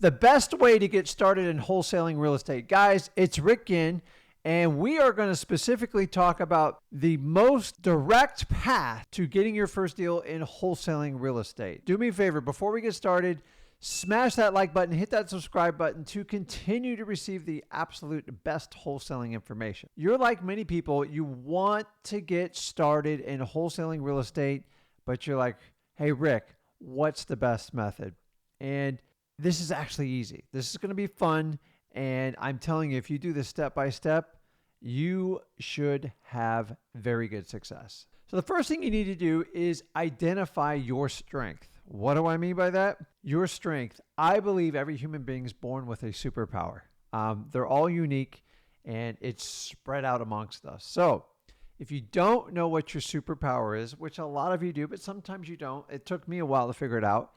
The best way to get started in wholesaling real estate. Guys, it's Rick Ginn, and we are going to specifically talk about the most direct path to getting your first deal in wholesaling real estate. Do me a favor, before we get started, smash that like button, hit that subscribe button to continue to receive the absolute best wholesaling information. You're like many people, you want to get started in wholesaling real estate, but you're like, hey, Rick, what's the best method? And this is actually easy. This is going to be fun. And I'm telling you, if you do this step by step, you should have very good success. So the first thing you need to do is identify your strength. What do I mean by that? Your strength. I believe every human being is born with a superpower. They're all unique and it's spread out amongst us. So if you don't know what your superpower is, which a lot of you do, but sometimes you don't, it took me a while to figure it out,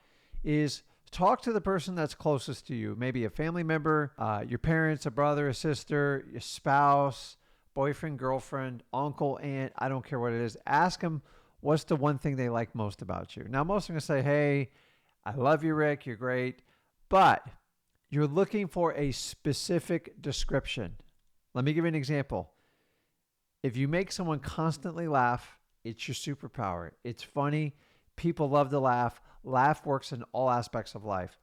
is talk to the person that's closest to you, maybe a family member, your parents, a brother, a sister, your spouse, boyfriend, girlfriend, uncle, aunt, I don't care what it is. Ask them what's the one thing they like most about you. Now, most are going to say, hey, I love you, Rick, you're great, but you're looking for a specific description. Let me give you an example. If you make someone constantly laugh, it's your superpower. It's funny. People love to laugh. Laugh works in all aspects of life.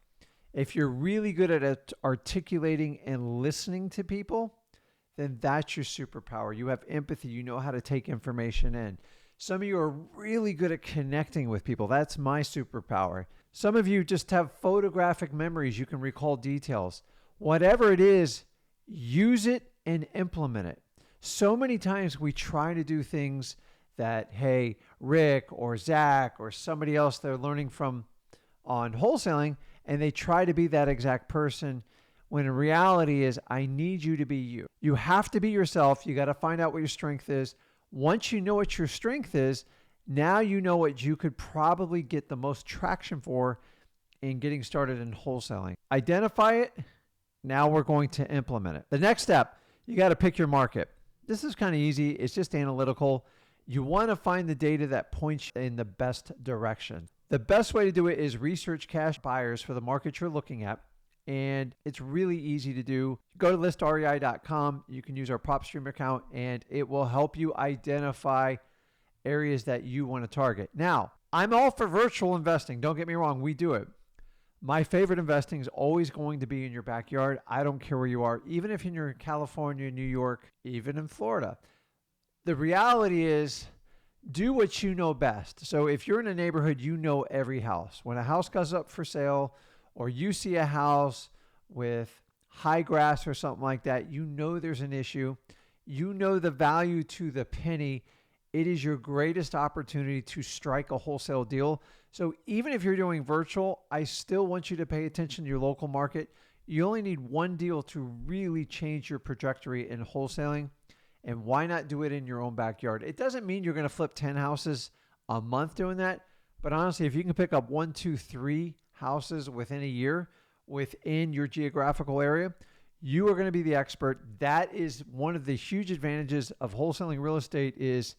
If you're really good at articulating and listening to people, then that's your superpower. You have empathy. You know how to take information in. Some of you are really good at connecting with people. That's my superpower. Some of you just have photographic memories. You can recall details. Whatever it is, use it and implement it. So many times we try to do things that, hey, Rick or Zach or somebody else they're learning from on wholesaling, and they try to be that exact person, when in reality is, I need you to be you. You have to be yourself. You got to find out what your strength is. Once you know what your strength is, now you know what you could probably get the most traction for in getting started in wholesaling. Identify it. Now we're going to implement it. The next step, you got to pick your market. This is kind of easy. It's just analytical. You want to find the data that points in the best direction. The best way to do it is research cash buyers for the market you're looking at. And it's really easy to do. Go to listrei.com. You can use our PropStream account and it will help you identify areas that you want to target. Now, I'm all for virtual investing. Don't get me wrong. We do it. My favorite investing is always going to be in your backyard. I don't care where you are, even if you're in California, New York, even in Florida. The reality is, do what you know best. So if you're in a neighborhood, you know every house. When a house goes up for sale or you see a house with high grass or something like that, you know there's an issue. You know the value to the penny. It is your greatest opportunity to strike a wholesale deal. So even if you're doing virtual, I still want you to pay attention to your local market. You only need one deal to really change your trajectory in wholesaling. And why not do it in your own backyard? It doesn't mean you're going to flip 10 houses a month doing that. But honestly, if you can pick up 1, 2, 3 houses within a year within your geographical area, you are going to be the expert. That is one of the huge advantages of wholesaling real estate is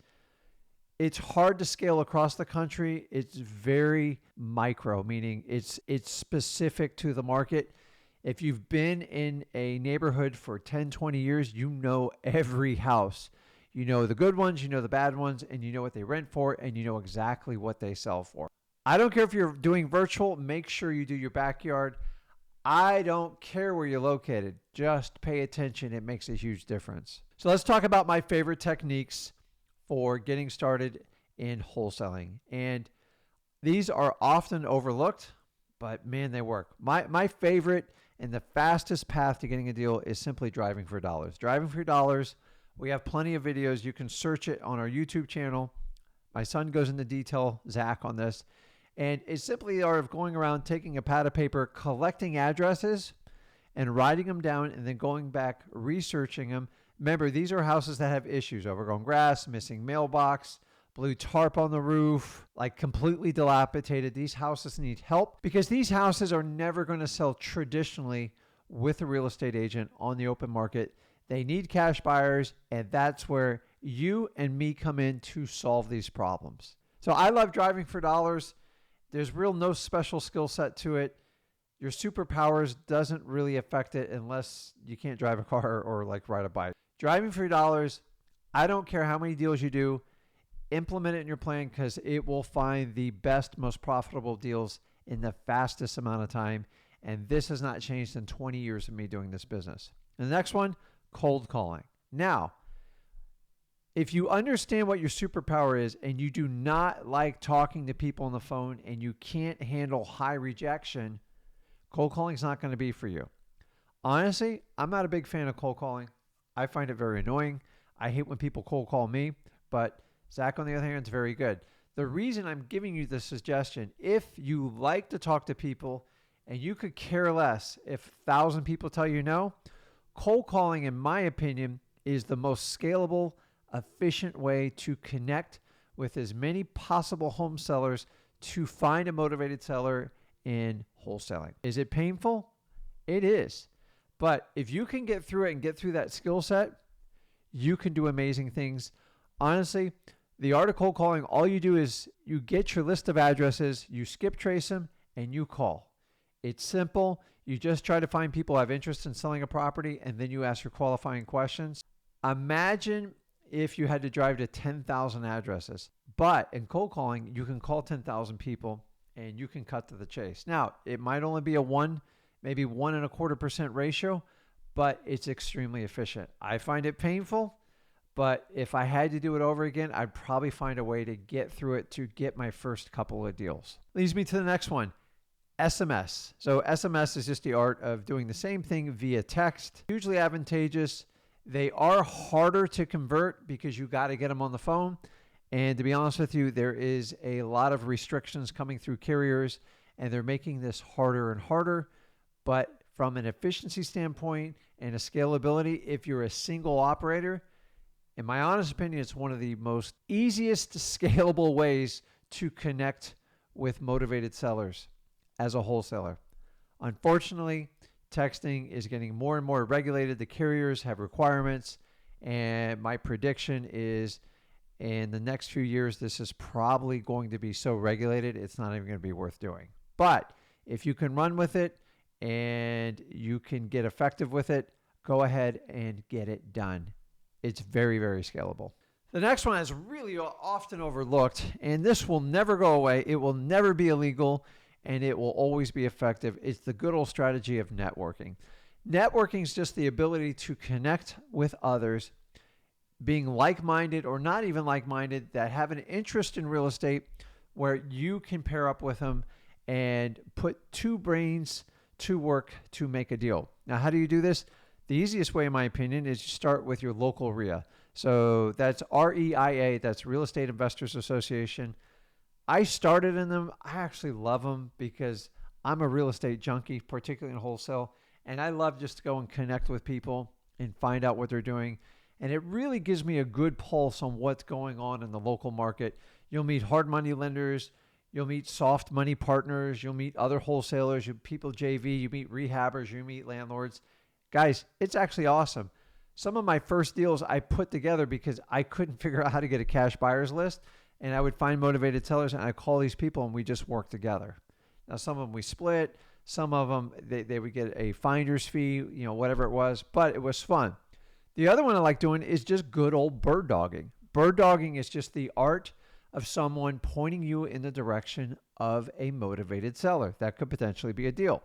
it's hard to scale across the country. It's very micro, meaning it's specific to the market. If you've been in a neighborhood for 10, 20 years, you know every house. You know the good ones, you know the bad ones, and you know what they rent for, and you know exactly what they sell for. I don't care if you're doing virtual, make sure you do your backyard. I don't care where you're located. Just pay attention. It makes a huge difference. So let's talk about my favorite techniques for getting started in wholesaling. And these are often overlooked, but man, they work. My favorite and the fastest path to getting a deal is simply driving for dollars. Driving for dollars. We have plenty of videos. You can search it on our YouTube channel. My son goes into detail, Zach, on this. And it's simply the art of going around, taking a pad of paper, collecting addresses and writing them down and then going back, researching them. Remember, these are houses that have issues: overgrown grass, missing mailbox, blue tarp on the roof, like completely dilapidated. These houses need help because these houses are never going to sell traditionally with a real estate agent on the open market. They need cash buyers, and that's where you and me come in to solve these problems. So I love driving for dollars. There's no special skill set to it. Your superpowers doesn't really affect it unless you can't drive a car or like ride a bike. Driving for your dollars, I don't care how many deals you do, implement it in your plan because it will find the best, most profitable deals in the fastest amount of time. And this has not changed in 20 years of me doing this business. And the next one, cold calling. Now, if you understand what your superpower is and you do not like talking to people on the phone and you can't handle high rejection, cold calling is not going to be for you. Honestly, I'm not a big fan of cold calling. I find it very annoying. I hate when people cold call me, but Zach, on the other hand, is very good. The reason I'm giving you this suggestion, if you like to talk to people and you could care less if 1,000 people tell you no, cold calling, in my opinion, is the most scalable, efficient way to connect with as many possible home sellers to find a motivated seller in wholesaling. Is it painful? It is. But if you can get through it and get through that skill set, you can do amazing things. Honestly, the art of cold calling, all you do is you get your list of addresses, you skip trace them, and you call. It's simple. You just try to find people who have interest in selling a property, and then you ask your qualifying questions. Imagine if you had to drive to 10,000 addresses. But in cold calling, you can call 10,000 people and you can cut to the chase. Now, it might only be a 1.25% ratio, but it's extremely efficient. I find it painful, but if I had to do it over again, I'd probably find a way to get through it to get my first couple of deals. Leads me to the next one, SMS. So SMS is just the art of doing the same thing via text. Hugely advantageous. They are harder to convert because you got to get them on the phone. And to be honest with you, there is a lot of restrictions coming through carriers, and they're making this harder and harder. But from an efficiency standpoint and a scalability, if you're a single operator, in my honest opinion, it's one of the most easiest scalable ways to connect with motivated sellers as a wholesaler. Unfortunately, texting is getting more and more regulated. The carriers have requirements, and my prediction is in the next few years, this is probably going to be so regulated, it's not even going to be worth doing. But if you can run with it and you can get effective with it, go ahead and get it done. It's very, very scalable. The next one is really often overlooked, and this will never go away. It will never be illegal, and it will always be effective. It's the good old strategy of networking. Networking is just the ability to connect with others, being like-minded or not even like-minded, that have an interest in real estate where you can pair up with them and put two brains to work to make a deal. Now, how do you do this? The easiest way, in my opinion, is you start with your local REIA. So that's REIA, that's Real Estate Investors Association. I started in them. I actually love them because I'm a real estate junkie, particularly in wholesale, and I love just to go and connect with people and find out what they're doing. And it really gives me a good pulse on what's going on in the local market. You'll meet hard money lenders. You'll meet soft money partners. You'll meet other wholesalers. You people JV. You meet rehabbers. You meet landlords. Guys, it's actually awesome. Some of my first deals I put together because I couldn't figure out how to get a cash buyers list. And I would find motivated sellers and I call these people and we just work together. Now, some of them we split. Some of them, they would get a finder's fee, whatever it was. But it was fun. The other one I like doing is just good old bird dogging. Bird dogging is just the art of someone pointing you in the direction of a motivated seller. That could potentially be a deal.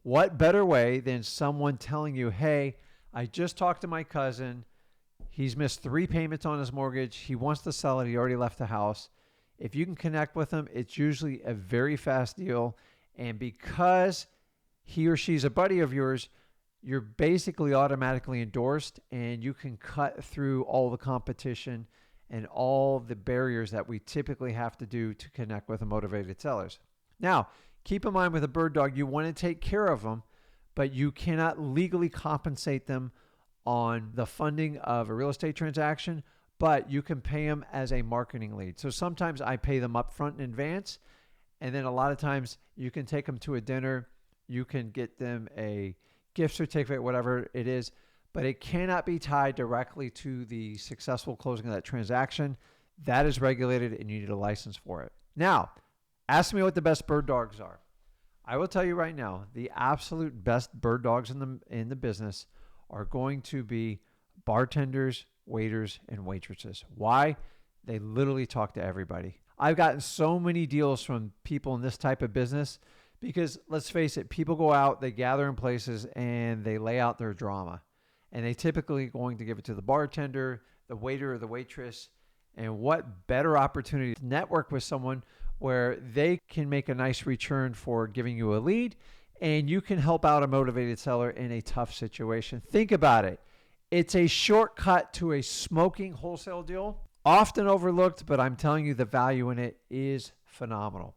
What better way than someone telling you, hey, I just talked to my cousin. He's missed 3 payments on his mortgage. He wants to sell it. He already left the house. If you can connect with him, it's usually a very fast deal. And because he or she's a buddy of yours, you're basically automatically endorsed and you can cut through all the competition and all the barriers that we typically have to do to connect with the motivated sellers. Now, keep in mind with a bird dog, you want to take care of them, but you cannot legally compensate them on the funding of a real estate transaction, but you can pay them as a marketing lead. So sometimes I pay them up front in advance, and then a lot of times you can take them to a dinner, you can get them a gift certificate, whatever it is, but it cannot be tied directly to the successful closing of that transaction. That is regulated and you need a license for it. Now, ask me what the best bird dogs are. I will tell you right now, the absolute best bird dogs in the business are going to be bartenders, waiters, and waitresses. Why? They literally talk to everybody. I've gotten so many deals from people in this type of business because let's face it, people go out, they gather in places, and they lay out their drama. And they typically going to give it to the bartender, the waiter, or the waitress. And what better opportunity to network with someone where they can make a nice return for giving you a lead and you can help out a motivated seller in a tough situation. Think about it. It's a shortcut to a smoking wholesale deal, often overlooked, but I'm telling you the value in it is phenomenal.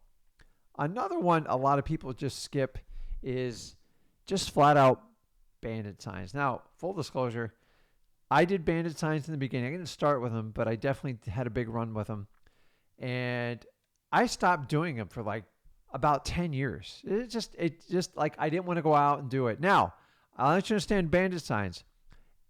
Another one a lot of people just skip is just flat out Bandit Signs. Now, full disclosure, I did Bandit Signs in the beginning. I didn't start with them, but I definitely had a big run with them. And I stopped doing them for like about 10 years. It just like I didn't want to go out and do it. Now, I'll let you understand Bandit Signs.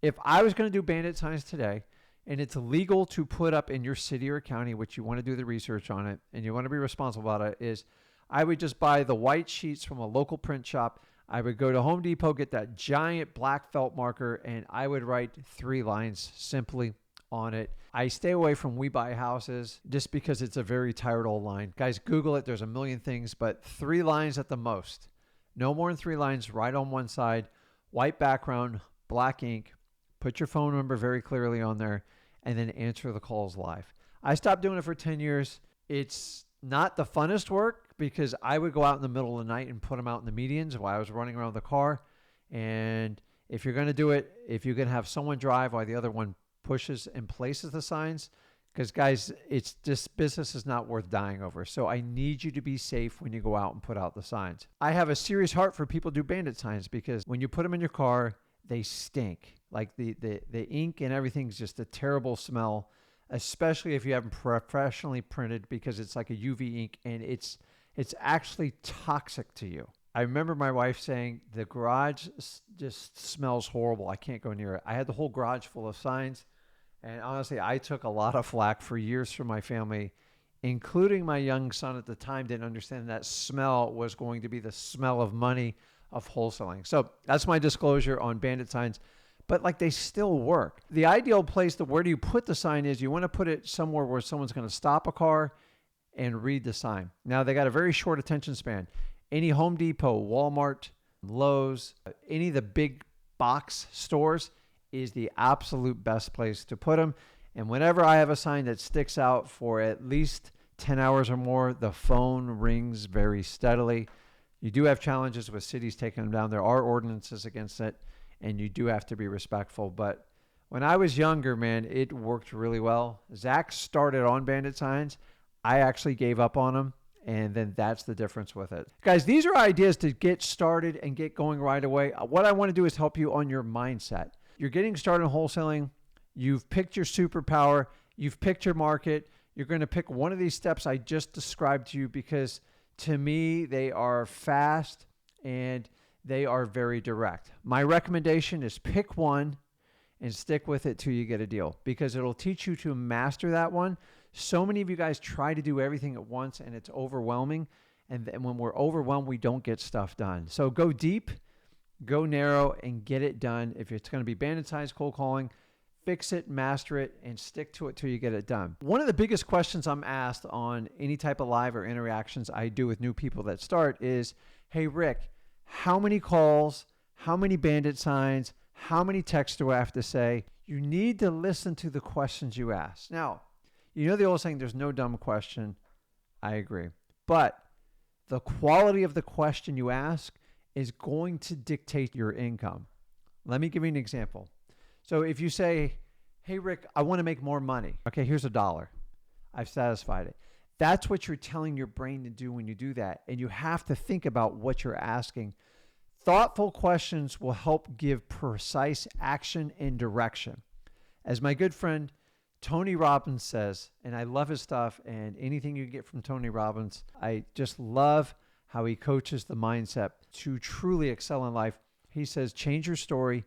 If I was going to do Bandit Signs today, and it's legal to put up in your city or county, which you want to do the research on it, and you want to be responsible about it, is I would just buy the white sheets from a local print shop. I would go to Home Depot, get that giant black felt marker, and I would write 3 lines simply on it. I stay away from We Buy Houses just because it's a very tired old line. Guys, Google it. There's a million things, but 3 lines at the most. No more than 3 lines right on one side, white background, black ink. Put your phone number very clearly on there, and then answer the calls live. I stopped doing it for 10 years. It's not the funnest work because I would go out in the middle of the night and put them out in the medians while I was running around the car. And if you're going to do it, if you can have someone drive while the other one pushes and places the signs, because guys, it's just business is not worth dying over. So I need you to be safe when you go out and put out the signs. I have a serious heart for people who do Bandit Signs because when you put them in your car, they stink. Like the ink and everything's just a terrible smell, especially if you have them professionally printed because it's like a UV ink and it's actually toxic to you. I remember my wife saying the garage just smells horrible. I can't go near it. I had the whole garage full of signs. And honestly, I took a lot of flack for years from my family, including my young son at the time didn't understand that smell was going to be the smell of money of wholesaling. So that's my disclosure on Bandit Signs. But like they still work. The ideal place to where do you put the sign is you want to put it somewhere where someone's going to stop a car and read the sign. Now they got a very short attention span. Any Home Depot, Walmart, Lowe's, any of the big box stores is the absolute best place to put them. And whenever I have a sign that sticks out for at least 10 hours or more, the phone rings very steadily. You do have challenges with cities taking them down. There are ordinances against it, and you do have to be respectful. But when I was younger, man, it worked really well. Zach started on Bandit Signs. I actually gave up on them, and then that's the difference with it. Guys, these are ideas to get started and get going right away. What I want to do is help you on your mindset. You're getting started in wholesaling. You've picked your superpower. You've picked your market. You're going to pick one of these steps I just described to you because to me, they are fast and they are very direct. My recommendation is pick one and stick with it till you get a deal because it'll teach you to master that one. So many of you guys try to do everything at once and it's overwhelming. And then when we're overwhelmed, we don't get stuff done. So go deep, go narrow, and get it done. If it's going to be Bandit Signs, cold calling, fix it, master it, and stick to it till you get it done. One of the biggest questions I'm asked on any type of live or interactions I do with new people that start is, hey, Rick, how many calls, how many Bandit Signs, how many texts do I have to say? You need to listen to the questions you ask. Now, you know the old saying, there's no dumb question. I agree. But the quality of the question you ask is going to dictate your income. Let me give you an example. So if you say, hey, Rick, I want to make more money. Okay, here's $1. I've satisfied it. That's what you're telling your brain to do when you do that. And you have to think about what you're asking. Thoughtful questions will help give precise action and direction. As my good friend Tony Robbins says, and I love his stuff and anything you get from Tony Robbins, I just love how he coaches the mindset to truly excel in life. He says, change your story,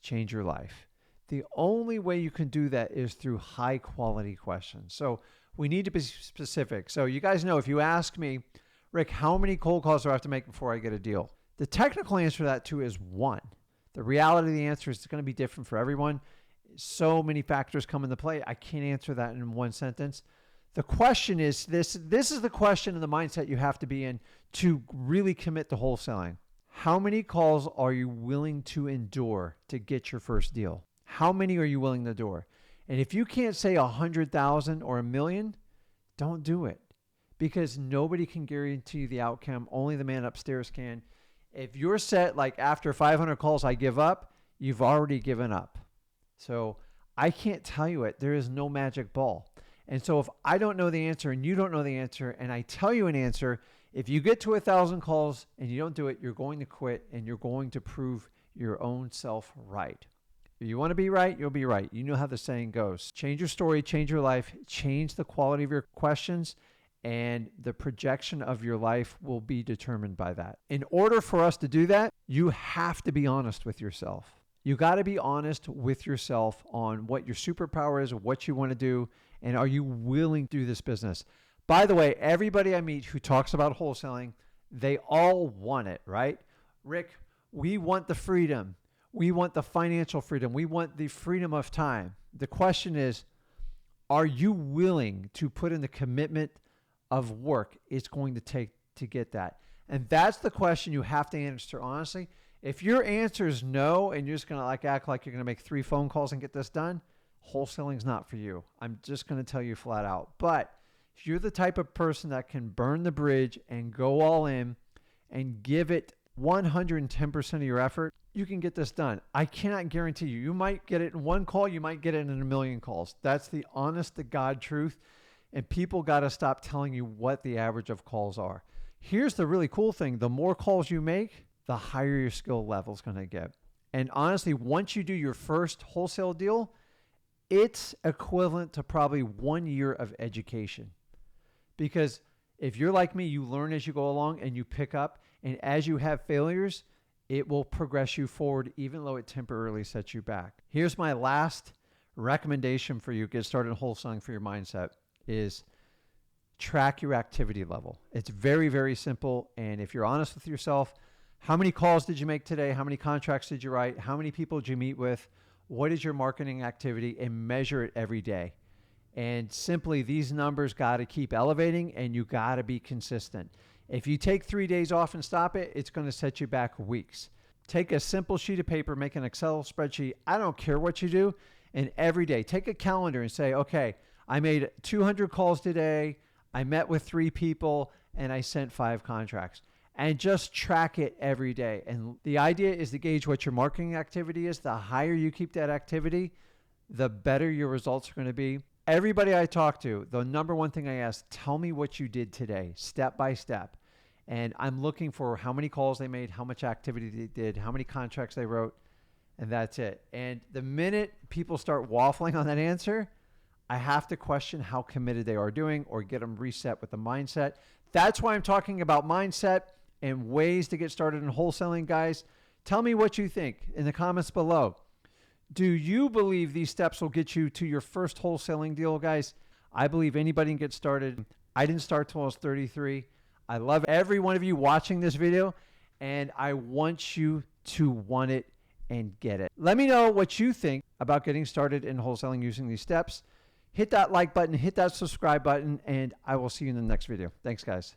change your life. The only way you can do that is through high quality questions. So we need to be specific. So you guys know if you ask me, Rick, how many cold calls do I have to make before I get a deal? The technical answer to that too is one. The reality of the answer is it's going to be different for everyone. So many factors come into play. I can't answer that in one sentence. The question is this is the question and the mindset you have to be in to really commit to wholesaling. How many calls are you willing to endure to get your first deal? How many are you willing to endure? And if you can't say 100,000 or 1,000,000, don't do it, because nobody can guarantee the outcome. Only the man upstairs can. If you're set like after 500 calls, I give up, you've already given up. So I can't tell you it. There is no magic ball. And so if I don't know the answer and you don't know the answer and I tell you an answer, if you get to 1,000 calls and you don't do it, you're going to quit and you're going to prove your own self right. If you want to be right, you'll be right. You know how the saying goes. Change your story, change your life, change the quality of your questions, and the projection of your life will be determined by that. In order for us to do that, you have to be honest with yourself. You got to be honest with yourself on what your superpower is, what you want to do, and are you willing to do this business? By the way, everybody I meet who talks about wholesaling, they all want it, right? Rick, we want the freedom. We want the financial freedom. We want the freedom of time. The question is, are you willing to put in the commitment of work it's going to take to get that? And that's the question you have to answer honestly. If your answer is no, and you're just going to act like you're going to make 3 phone calls and get this done, wholesaling is not for you. I'm just going to tell you flat out. But if you're the type of person that can burn the bridge and go all in and give it 110% of your effort, you can get this done. I cannot guarantee you. You might get it in 1 call. You might get it in 1,000,000 calls. That's the honest to God truth. And people got to stop telling you what the average of calls are. Here's the really cool thing. The more calls you make, the higher your skill level is going to get. And honestly, once you do your first wholesale deal, it's equivalent to probably 1 year of education. Because if you're like me, you learn as you go along and you pick up. And as you have failures, it will progress you forward, even though it temporarily sets you back. Here's my last recommendation for you to get started in wholesaling for your mindset is track your activity level. It's very, very simple. And if you're honest with yourself, how many calls did you make today? How many contracts did you write? How many people did you meet with? What is your marketing activity? And measure it every day. And simply, these numbers got to keep elevating and you got to be consistent. If you take 3 days off and stop it, it's going to set you back weeks. Take a simple sheet of paper, make an Excel spreadsheet. I don't care what you do. And every day, take a calendar and say, okay, I made 200 calls today. I met with 3 people and I sent 5 contracts. And just track it every day. And the idea is to gauge what your marketing activity is. The higher you keep that activity, the better your results are going to be. Everybody I talk to, the number one thing I ask, tell me what you did today, step by step. And I'm looking for how many calls they made, how much activity they did, how many contracts they wrote, and that's it. And the minute people start waffling on that answer, I have to question how committed they are doing or get them reset with the mindset. That's why I'm talking about mindset and ways to get started in wholesaling, guys. Tell me what you think in the comments below. Do you believe these steps will get you to your first wholesaling deal, guys? I believe anybody can get started. I didn't start till I was 33. I love every one of you watching this video, and I want you to want it and get it. Let me know what you think about getting started in wholesaling using these steps. Hit that like button, hit that subscribe button, and I will see you in the next video. Thanks, guys.